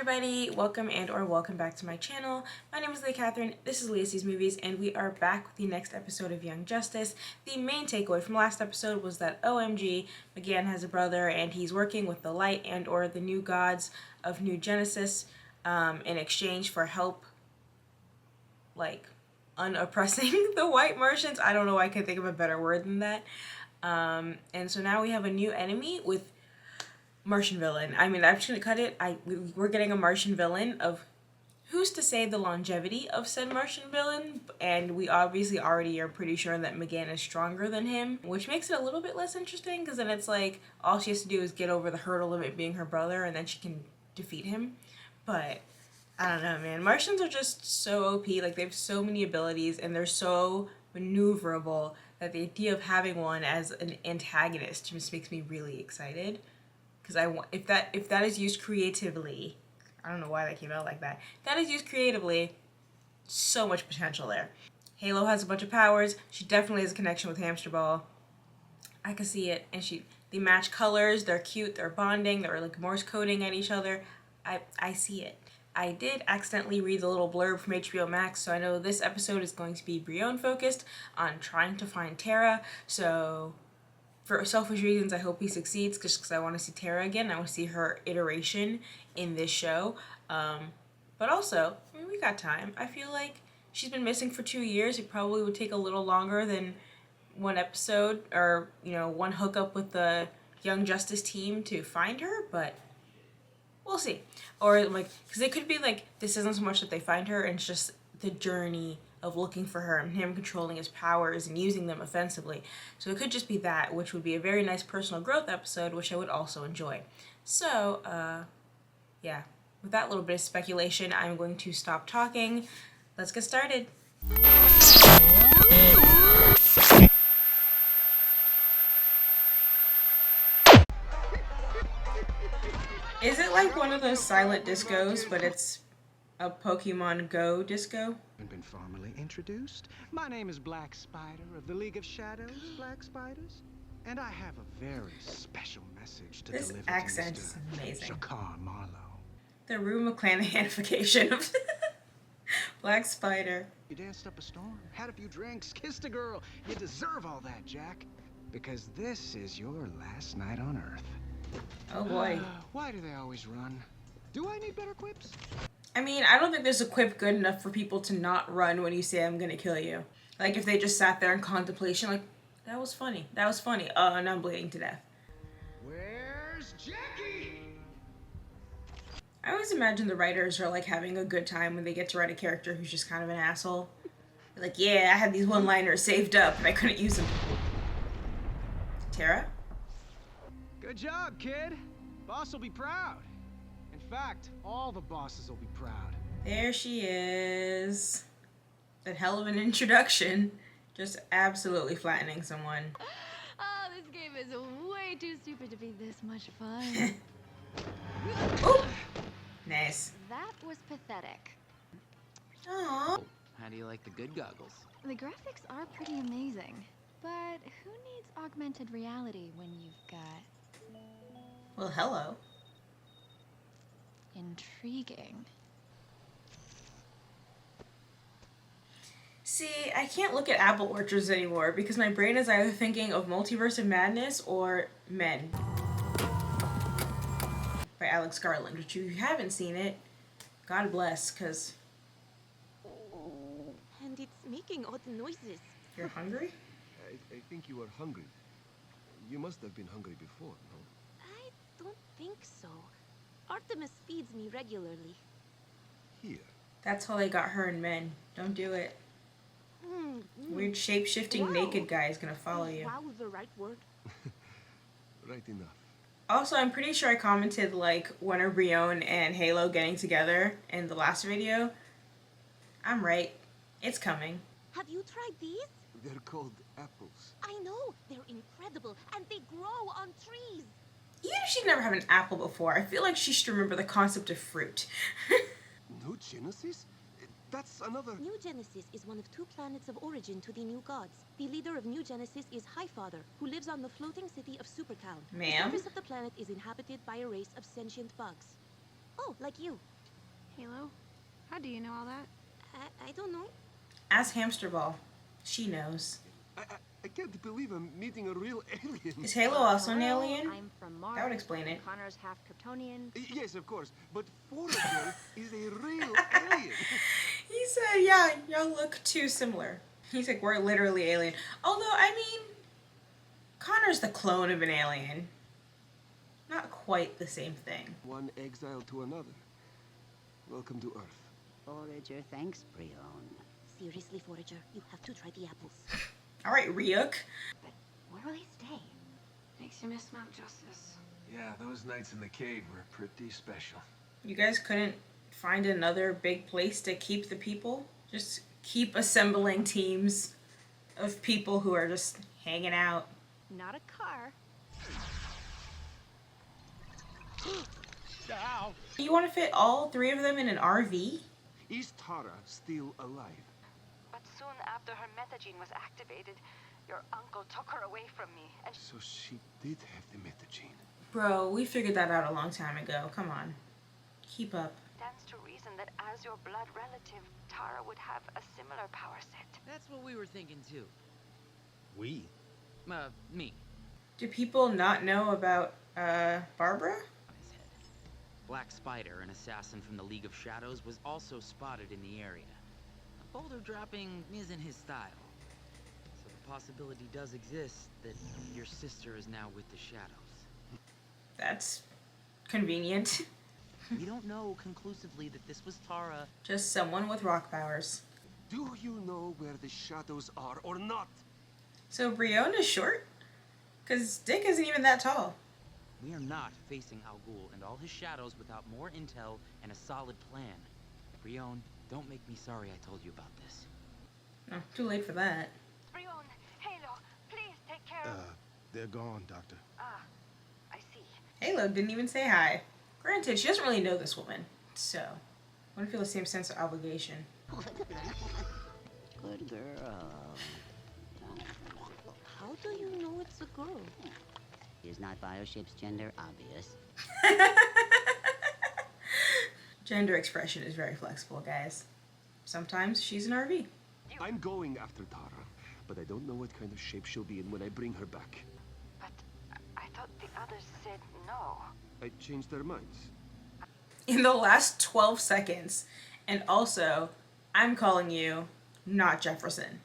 everybody, welcome or welcome back to my channel. My name is Leah Catherine, this is Leah Sees Movies, and we are back with the next episode of Young Justice. The main takeaway from last episode was that OMG, McGann has a brother and he's working with the light and or the new gods of New Genesis in exchange for help, like, unoppressing the white Martians. I don't know why I could think of a better word than that. And so now we have a new enemy with Martian villain. I mean, I'm just gonna cut it. We're getting a Martian villain of who's to say the longevity of said Martian villain, and we obviously already are pretty sure that McGann is stronger than him, which makes it a little bit less interesting because then it's like all she has to do is get over the hurdle of it being her brother and then she can defeat him. But I don't know, man. Martians are just so OP. Like, they have so many abilities and they're so maneuverable that the idea of having one as an antagonist just makes me really excited. Because if that is used creatively, I don't know why that came out like that. If that is used creatively, so much potential there. Halo has a bunch of powers. She definitely has a connection with Hamster Ball. I can see it, and they match colors. They're cute. They're bonding. They're like Morse coding at each other. I see it. I did accidentally read the little blurb from HBO Max, so I know this episode is going to be Brienne focused on trying to find Tara. So for selfish reasons, I hope he succeeds, just because I want to see Tara again. I want to see her iteration in this show. But also, I mean, we got time. I feel like she's been missing for 2 years. It probably would take a little longer than one episode or, one hookup with the Young Justice team to find her, but we'll see. Or, like, because it could be, like, this isn't so much that they find her, and it's just the journey of looking for her and him controlling his powers and using them offensively. So it could just be that, which would be a very nice personal growth episode, which I would also enjoy. So, yeah. With that little bit of speculation, I'm going to stop talking. Let's get started. Is it like one of those silent discos, but it's a Pokemon Go disco? Been formally introduced. My name is Black Spider of the League of Shadows, Black Spiders, and I have a very special message to deliver to Mr. Accent is amazing. Shakar Marlowe. The Rue McClanaganification of Black Spider. You danced up a storm, had a few drinks, kissed a girl. You deserve all that, Jack, because this is your last night on Earth. Oh boy. Why do they always run? Do I need better quips? I mean, I don't think there's a quip good enough for people to not run when you say I'm gonna kill you. Like, if they just sat there in contemplation, like, that was funny. That was funny. And I'm bleeding to death. Where's Jackie? I always imagine the writers are, like, having a good time when they get to write a character who's just kind of an asshole. They're like, yeah, I had these one-liners saved up and I couldn't use them. Tara? Good job, kid. Boss will be proud. In fact, all the bosses will be proud. There she is. That hell of an introduction. Just absolutely flattening someone. Oh, this game is way too stupid to be this much fun. Ooh. Nice. That was pathetic. Aww. How do you like the good goggles? The graphics are pretty amazing, but who needs augmented reality when you've got... Well, hello. Intriguing. See, I can't look at apple orchards anymore because my brain is either thinking of Multiverse of Madness or Men by Alex Garland, which if you haven't seen it, God bless, because... And it's making odd noises. You're hungry? I think you are hungry. You must have been hungry before, no? I don't think so. Artemis feeds me regularly. Here. That's how they got her in Men. Don't do it. Weird shape-shifting Wow. naked guy is gonna follow you. Wow, the right word. Right enough. Also, I'm pretty sure I commented, like, when are Brienne and Halo getting together in the last video. I'm right. It's coming. Have you tried these? They're called apples. I know. They're incredible, and they grow on trees. Even if she'd never had an apple before, I feel like she should remember the concept of fruit. New Genesis? That's another... New Genesis is one of 2 planets of origin to the new gods. The leader of New Genesis is Highfather, who lives on the floating city of Supertown. The Ma'am? surface of the planet is inhabited by a race of sentient bugs. Oh, like you. Halo, how do you know all that? I don't know. Ask Hamster Ball. She knows. I can't believe I'm meeting a real alien. Is Halo also an Hello, alien? I'm from Mars. That would explain it. Connor's half Kryptonian. Yes, of course. But Forager is a real alien. He said, yeah, y'all look too similar. He's like, we're literally alien. Although, I mean, Connor's the clone of an alien. Not quite the same thing. One exile to another. Welcome to Earth. Forager, thanks, Brion. Seriously, Forager, you have to try the apples. All right, Ryuk. But where will he stay? Makes you miss Mount Justice. Yeah, those nights in the cave were pretty special. You guys couldn't find another big place to keep the people? Just keep assembling teams of people who are just hanging out. Not a car. Ow! You want to fit all three of them in an RV? Is Tara still alive? But soon after her metagene was activated, your uncle took her away from me, and So she did have the metagene. Bro, we figured that out a long time ago. Come on. Keep up. stands to reason that as your blood relative, Tara would have a similar power set. That's what we were thinking too. We? Me. Do people not know about, Barbara? On his head. Black Spider, an assassin from the League of Shadows, was also spotted in the area. Boulder dropping isn't his style. So the possibility does exist that your sister is now with the Shadows. That's convenient. We don't know conclusively that this was Tara. Just someone with rock powers. Do you know where the shadows are or not? So Brion is short? Because Dick isn't even that tall. We are not facing Al Ghul and all his shadows without more intel and a solid plan. Brion, don't make me sorry I told you about this. No, too late for that. Brion, Halo, please take care of... They're gone, Doctor. Ah, I see. Halo didn't even say hi. Granted, she doesn't really know this woman, so I wouldn't feel the same sense of obligation. Good girl. How do you know it's a girl? Is not Bioship's gender obvious? Gender expression is very flexible, guys. Sometimes she's an RV. I'm going after Tara, but I don't know what kind of shape she'll be in when I bring her back. But I thought the others said no. I changed their minds. In the last 12 seconds. And also, I'm calling you not Jefferson.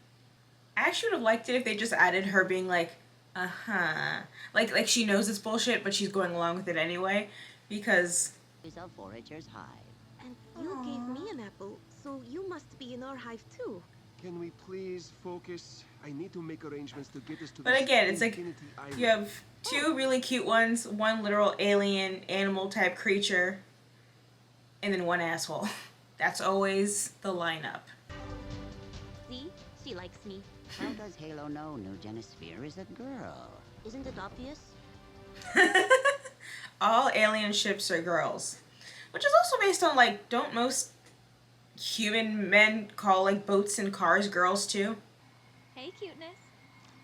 I actually would have liked it if they just added her being like, uh-huh. Like she knows it's bullshit, but she's going along with it anyway. Because... Is a forager's hive. And you gave me an apple, so you must be in our hive too. Can we please focus? I need to make arrangements to get us to But this again, it's like, Infinity Island. you have two really cute ones, one literal alien, animal type creature, and then one asshole. That's always the lineup. See? She likes me. How does Halo know New Genosphere is a girl? Isn't it obvious? All alien ships are girls. Which is also based on, like, don't most human men call, like, boats and cars girls too? Hey, cuteness.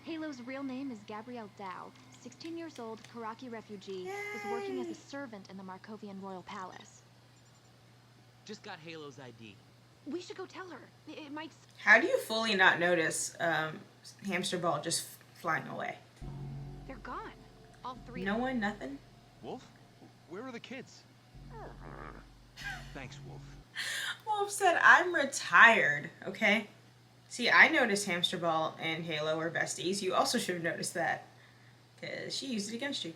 Halo's real name is Gabrielle Dow. 16 years old, Karaki refugee, is working as a servant in the Markovian royal palace. Just got Halo's ID. We should go tell her. It might... How do you fully not notice Hamster Ball just flying away? They're gone. All three. No one, nothing? Wolf? Where are the kids? Thanks, Wolf. Wolf said, I'm retired, okay? See, I noticed Hamster Ball and Halo were besties. You also should have noticed that. Because she used it against you.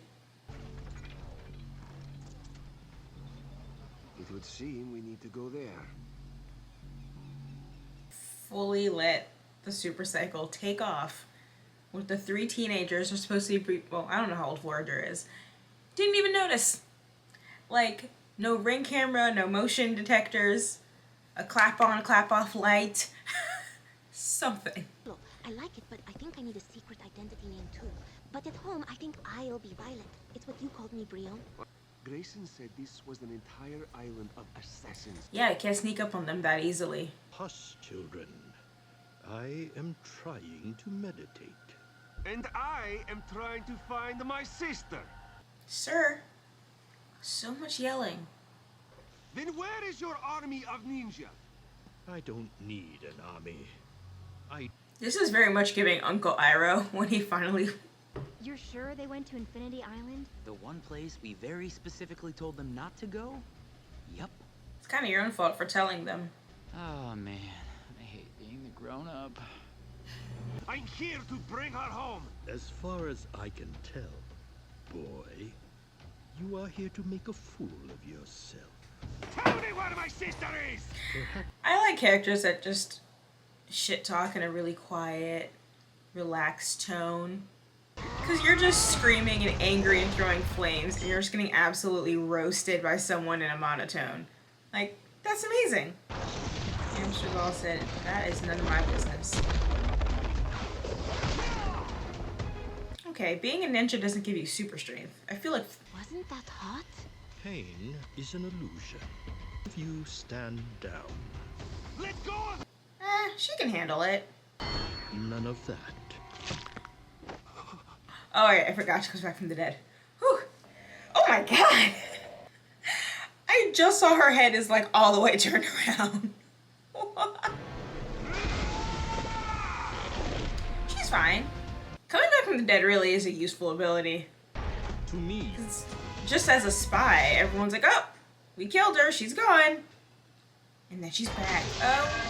It would seem we need to go there. Fully let the super cycle take off with the three teenagers are supposed to be, well, I don't know how old Voyager is. Didn't even notice. Like, no ring camera, no motion detectors, a clap on, clap off light. Something. Look, I like it, but I think I need a secret identity name too. But at home, I think I'll be Violet. It's what you called me, Brion. Grayson said this was an entire island of assassins. Yeah, I can't sneak up on them that easily. Hush, children. I am trying to meditate. And I am trying to find my sister. Sir, so much yelling. Then where is your army of ninja? I don't need an army. This is very much giving Uncle Iroh when he finally... You're sure they went to Infinity Island? The one place we very specifically told them not to go? Yup. It's kind of your own fault for telling them. Oh man, I hate being the grown-up. I'm here to bring her home. As far as I can tell, boy, you are here to make a fool of yourself. Tell me where my sister is! I like characters that just shit talk in a really quiet, relaxed tone. Because you're just screaming and angry and throwing flames, and you're just getting absolutely roasted by someone in a monotone. Like, that's amazing. Hamster Ball said, that is none of my business. Okay, being a ninja doesn't give you super strength. I feel like... Wasn't that hot? Pain is an illusion. If you stand down, Let go! she can handle it. none of that. Oh yeah, I forgot she comes back from the dead. Whew. Oh my god! I just saw her head is like all the way turned around. She's fine. Coming back from the dead really is a useful ability. To me, Just as a spy, everyone's like, oh, we killed her, she's gone. And then she's back. Oh.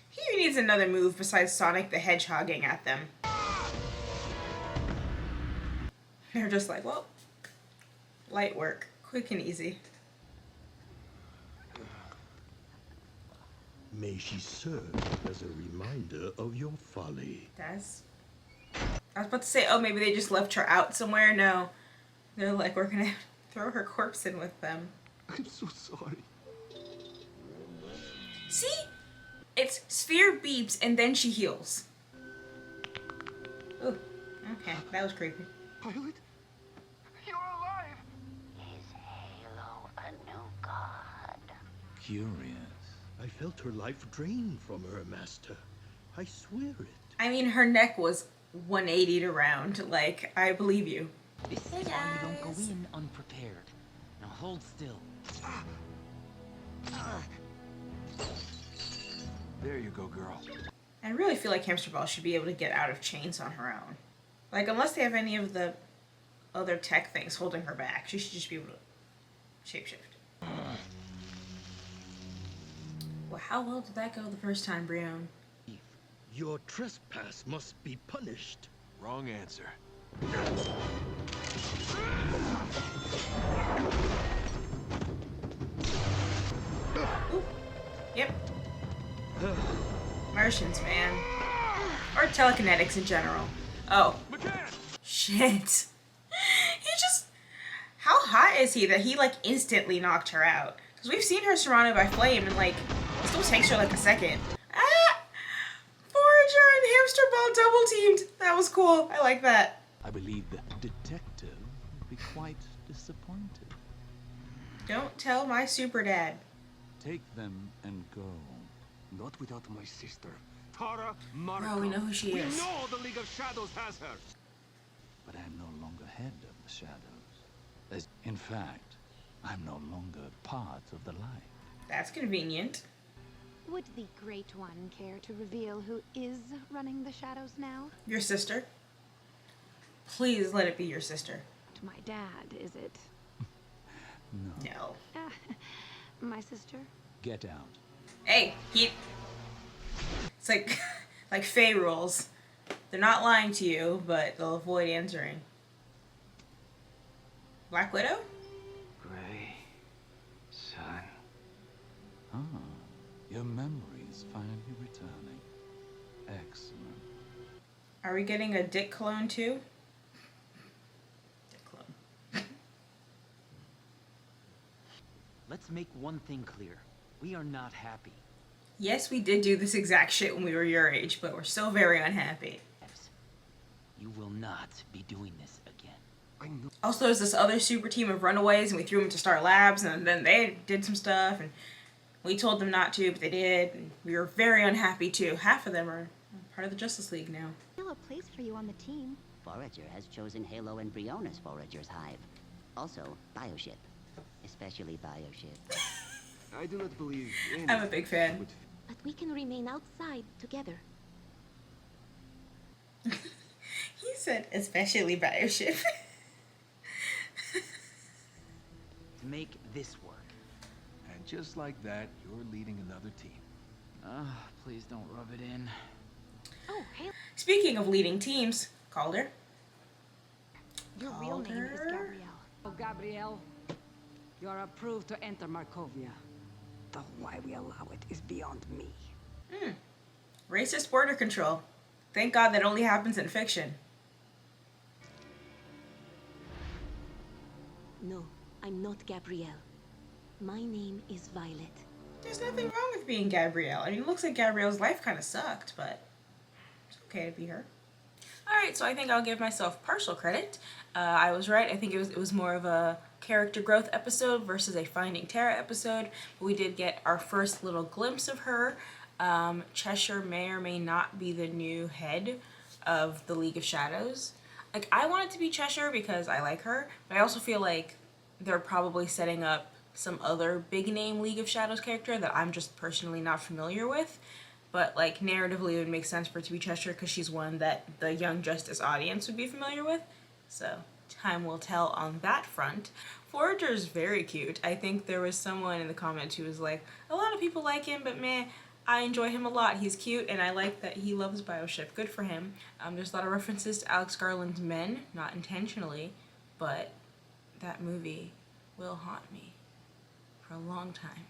He needs another move besides Sonic the Hedgehogging at them. They're just like, well, light work, quick and easy. may she serve as a reminder of your folly. That's... I was about to say, oh, maybe they just left her out somewhere. No. They're like, we're gonna throw her corpse in with them. I'm so sorry. See? It's Sphere beeps and then she heals. Ooh, okay, that was creepy. Pilot? You're alive! Is Halo a new god? Curious. I felt her life drained from her master. I swear it. I mean, her neck was 180'd around. Like, I believe you. This is why you don't go in unprepared. Now hold still. There you go, girl. I really feel like Hamster Ball should be able to get out of chains on her own. Like, unless they have any of the other tech things holding her back, she should just be able to shapeshift. Well, how well did that go the first time, Brion? Your trespass must be punished. Wrong answer. Ooh. Yep. Martians, man. Or telekinetics in general. Oh. Shit. He just... How hot is he that he, like, instantly knocked her out? Because we've seen her surrounded by flame and, like, it still takes her, like, a second. Ah! Forager and Hamster Ball double teamed. That was cool. I like that. I believe the detective will be quite disappointed. Don't tell my super dad. Take them and go. Not without my sister. Tara Markov. Oh, we know who she is. We know the League of Shadows has her. But I'm no longer head of the shadows. In fact, I'm no longer part of the light. That's convenient. Would the Great One care to reveal who is running the shadows now? Your sister? Please let it be your sister. My dad, is it? No. No. My sister? Get out. Hey, it's like, like Fae rules. They're not lying to you, but they'll avoid answering. Black Widow? Gray, son. Ah, your memory is finally returning. Excellent. Are we getting a Dick clone too? Dick clone. Let's make one thing clear. We are not happy. Yes, we did do this exact shit when we were your age, but we're still very unhappy. You will not be doing this again. I know. Also, there's this other super team of runaways, and we threw them to Star Labs, and then they did some stuff, and we told them not to, but they did, and we were very unhappy too. Half of them are part of the Justice League now. Still a place for you on the team. Forager has chosen Halo and Brion as Forager's hive. Also, Bioship. Especially Bioship. I do not believe I'm a big fan. But we can remain outside together. He said, especially Bioship. To make this work. And just like that, you're leading another team. Please don't rub it in. Oh, hey. Speaking of leading teams, Calder. Your real name is Gabrielle. Oh, Gabrielle, you're approved to enter Markovia. Though why we allow it is beyond me. Racist border control. Thank God that only happens in fiction. No, I'm not Gabrielle. My name is Violet. There's nothing wrong with being Gabrielle. I mean, it looks like Gabrielle's life kind of sucked, but it's okay to be her. Alright, so I think I'll give myself partial credit. I was right. I think it was more of a character growth episode versus a Finding Tara episode. But we did get our first little glimpse of her. Cheshire may or may not be the new head of the League of Shadows. Like, I want it to be Cheshire because I like her, but I also feel like they're probably setting up some other big name League of Shadows character that I'm just personally not familiar with. But, like, narratively it would make sense for it to be Cheshire because she's one that the Young Justice audience would be familiar with. So, time will tell on that front. Forager's very cute. I think there was someone in the comments who was like, a lot of people like him, but meh, I enjoy him a lot. He's cute, and I like that he loves Bioship. Good for him. There's a lot of references to Alex Garland's Men, not intentionally, but that movie will haunt me for a long time.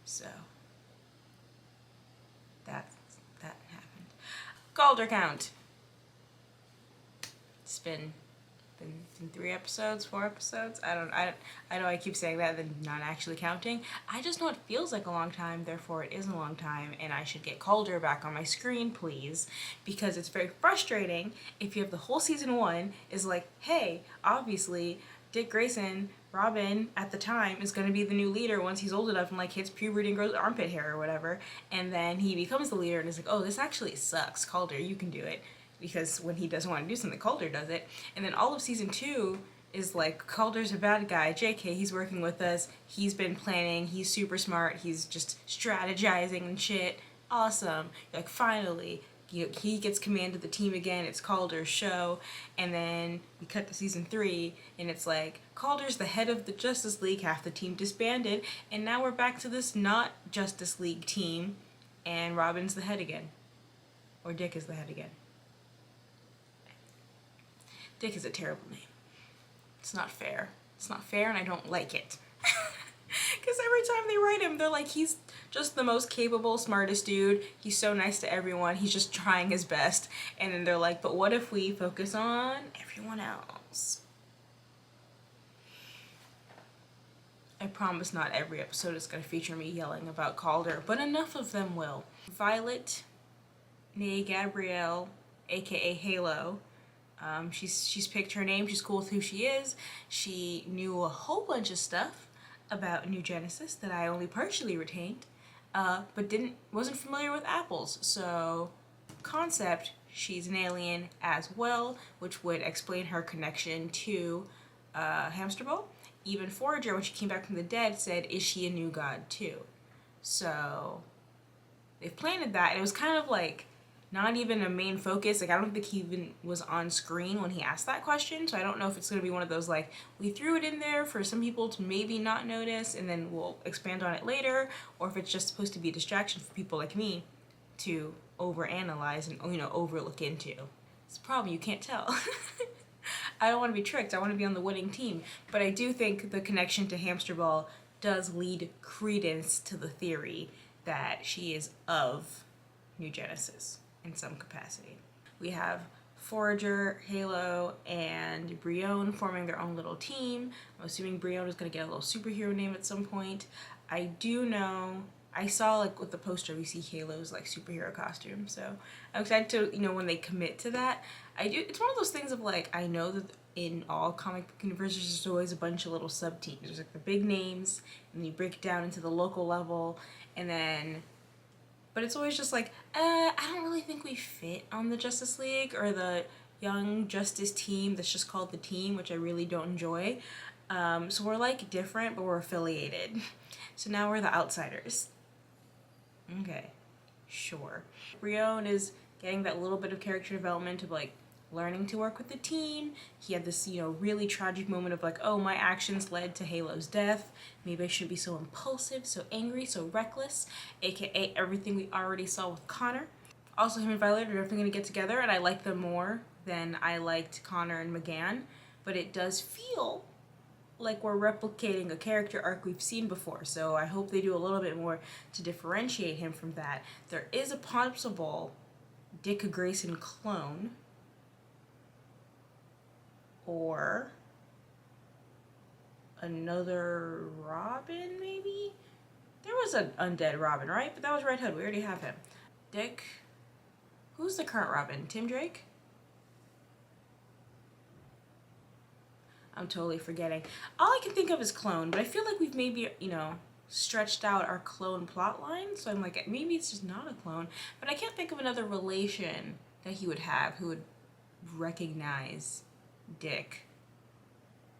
So, that happened. Calder count. It's been 3 episodes, 4 episodes. I know I keep saying that, then not actually counting. I just know it feels like a long time, therefore it is a long time, and I should get Calder back on my screen, please, because it's very frustrating if you have the whole season 1 is like, hey, obviously Dick Grayson, Robin at the time, is going to be the new leader once he's old enough and like hits puberty and grows armpit hair or whatever, and then he becomes the leader and is like, oh, this actually sucks, Calder, you can do it. Because when he doesn't want to do something, Calder does it. And then all of season 2 is like, Calder's a bad guy. JK, he's working with us. He's been planning. He's super smart. He's just strategizing and shit. Awesome. Like, finally, he gets command of the team again. It's Calder's show. And then we cut to season 3, and it's like, Calder's the head of the Justice League. Half the team disbanded. And now we're back to this not Justice League team. And Robin's the head again. Or Dick is the head again. Dick is a terrible name. It's not fair. It's not fair, and I don't like it. Because every time they write him, they're like, he's just the most capable, smartest dude. He's so nice to everyone. He's just trying his best. And then they're like, but what if we focus on everyone else? I promise not every episode is going to feature me yelling about Calder, but enough of them will. Violet, née Gabrielle, aka Halo. She's picked her name. She's cool with who she is. She knew a whole bunch of stuff about New Genesis that I only partially retained, but wasn't familiar with apples. So, concept, she's an alien as well, which would explain her connection to Hamster Ball. Even Forager, when she came back from the dead, said, is she a new god too? So, they've planted that, and it was kind of like not even a main focus. Like, I don't think he even was on screen when he asked that question, so I don't know if it's going to be one of those, like, we threw it in there for some people to maybe not notice, and then we'll expand on it later, or if it's just supposed to be a distraction for people like me to overanalyze and, you know, overlook into. It's a problem, you can't tell. I don't want to be tricked, I want to be on the winning team, but I do think the connection to Hamster Ball does lead credence to the theory that she is of New Genesis in some capacity. We have Forager, Halo, and Brion forming their own little team. I'm assuming Brion is going to get a little superhero name at some point. I do know, I saw like with the poster we see Halo's like superhero costume, so I'm excited to, you know, when they commit to that. It's one of those things of like, I know that in all comic book universes there's always a bunch of little sub-teams. There's like the big names, and then you break it down into the local level, and then but it's always just like, I don't really think we fit on the Justice League or the Young Justice team that's just called the team, which I really don't enjoy. So we're like different, but we're affiliated. So now we're the outsiders. Okay, sure. Brion is getting that little bit of character development of like learning to work with the team. He had this, you know, really tragic moment of like, oh, my actions led to Halo's death. Maybe I shouldn't be so impulsive, so angry, so reckless, aka everything we already saw with Connor. Also, him and Violet are definitely gonna get together, and I like them more than I liked Connor and McGann, but it does feel like we're replicating a character arc we've seen before, so I hope they do a little bit more to differentiate him from that. There is a possible Dick Grayson clone, or another Robin, maybe? There was an undead Robin, right? But that was Red Hood. We already have him. Dick. Who's the current Robin? Tim Drake? I'm totally forgetting. All I can think of is clone, but I feel like we've maybe, you know, stretched out our clone plot line, so I'm like, maybe it's just not a clone, but I can't think of another relation that he would have who would recognize Dick,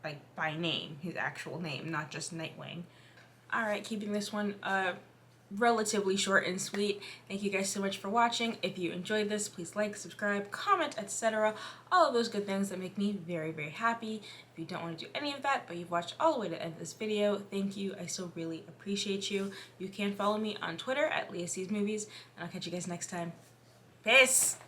like by name, his actual name, not just Nightwing. Alright, keeping this one relatively short and sweet. Thank you guys so much for watching. If you enjoyed this, please like, subscribe, comment, etc. All of those good things that make me very, very happy. If you don't want to do any of that, but you've watched all the way to the end of this video, thank you. I so really appreciate you. You can follow me on Twitter at Leah Sees Movies, and I'll catch you guys next time. Peace!